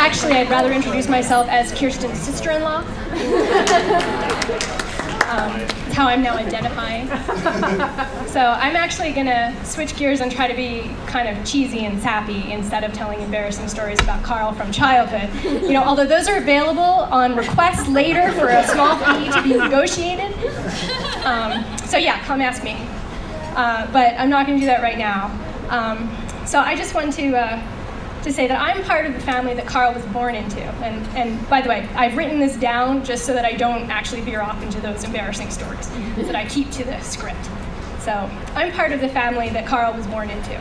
Actually, I'd rather introduce myself as Kirsten's sister-in-law. It's how I'm now identifying. So I'm actually going to switch gears and try to be kind of cheesy and sappy instead of telling embarrassing stories about Carl from childhood. You know, although those are available on request later for a small fee to be negotiated. So yeah, come ask me. But I'm not going to do that right now. So I just want to say that I'm part of the family that Carl was born into. And by the way, I've written this down just so that I don't actually veer off into those embarrassing stories, that I keep to the script. So I'm part of the family that Carl was born into.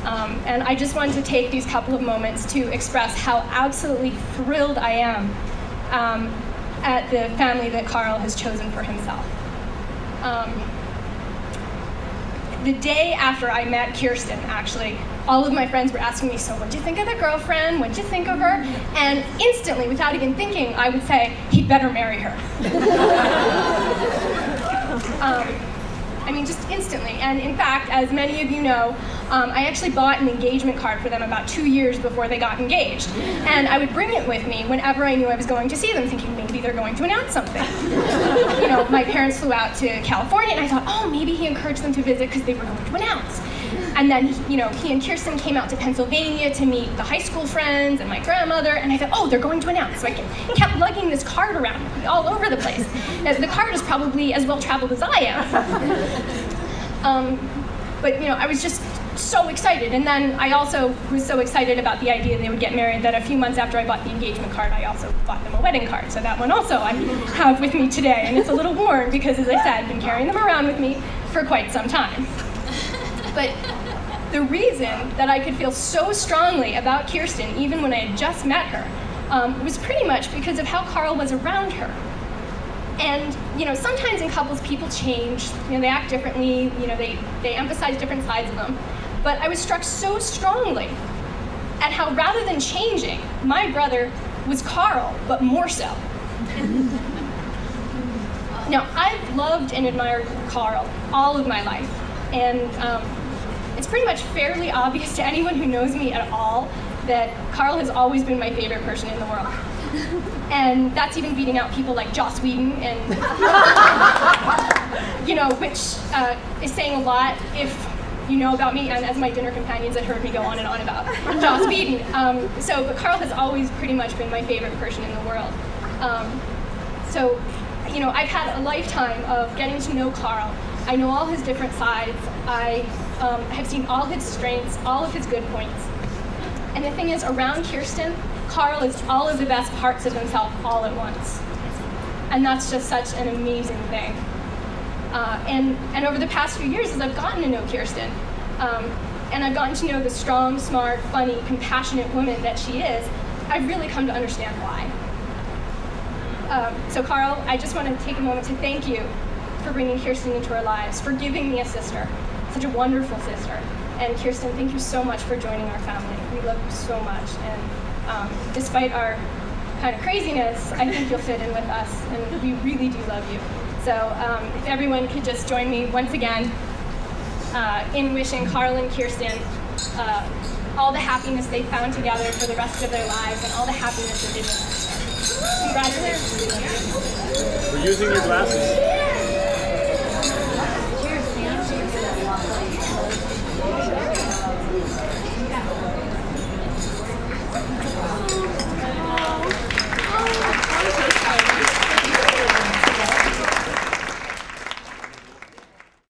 And I just wanted to take these couple of moments to express how absolutely thrilled I am at the family that Carl has chosen for himself. The day after I met Kirsten, actually, all of my friends were asking me, so what'd you think of the girlfriend? What'd you think of her? And instantly, without even thinking, I would say, he'd better marry her. I mean, just instantly. And in fact, as many of you know, I actually bought an engagement card for them about 2 years before they got engaged. And I would bring it with me whenever I knew I was going to see them, thinking maybe they're going to announce something. You know, my parents flew out to California, and I thought, oh, maybe he encouraged them to visit because they were going to announce. And then, you know, he and Kirsten came out to Pennsylvania to meet the high school friends and my grandmother, and I thought, oh, they're going to announce. So I kept lugging this card around all over the place. The card is probably as well traveled as I am. But, you know, I was just so excited. And then I also was so excited about the idea they would get married that a few months after I bought the engagement card, I also bought them a wedding card. So that one also I have with me today. And it's a little worn because, as I said, I've been carrying them around with me for quite some time. But the reason that I could feel so strongly about Kirsten, even when I had just met her, was pretty much because of how Carl was around her. And, you know, sometimes in couples, people change. You know, they act differently. You know, they emphasize different sides of them. But I was struck so strongly at how, rather than changing, my brother was Carl, but more so. Now, I've loved and admired Carl all of my life. And it's pretty much fairly obvious to anyone who knows me at all that Carl has always been my favorite person in the world. And that's even beating out people like Joss Whedon, and you know, which is saying a lot if you know about me, and as my dinner companions had heard me go on and on about Joss Whedon. But Carl has always pretty much been my favorite person in the world. So, you know, I've had a lifetime of getting to know Carl. I know all his different sides. I have seen all his strengths, all of his good points. And the thing is, around Kirsten, Carl is all of the best parts of himself all at once. And that's just such an amazing thing. And over the past few years, as I've gotten to know Kirsten, and I've gotten to know the strong, smart, funny, compassionate woman that she is, I've really come to understand why. So Carl, I just want to take a moment to thank you for bringing Kirsten into our lives, for giving me a sister, such a wonderful sister. And Kirsten, thank you so much for joining our family. We love you so much. And despite our kind of craziness, I think you'll fit in with us, and we really do love you. So if everyone could just join me once again in wishing Carl and Kirsten all the happiness they found together for the rest of their lives, and all the happiness that they bring. Congratulations. We're using your glasses. Cheers, man.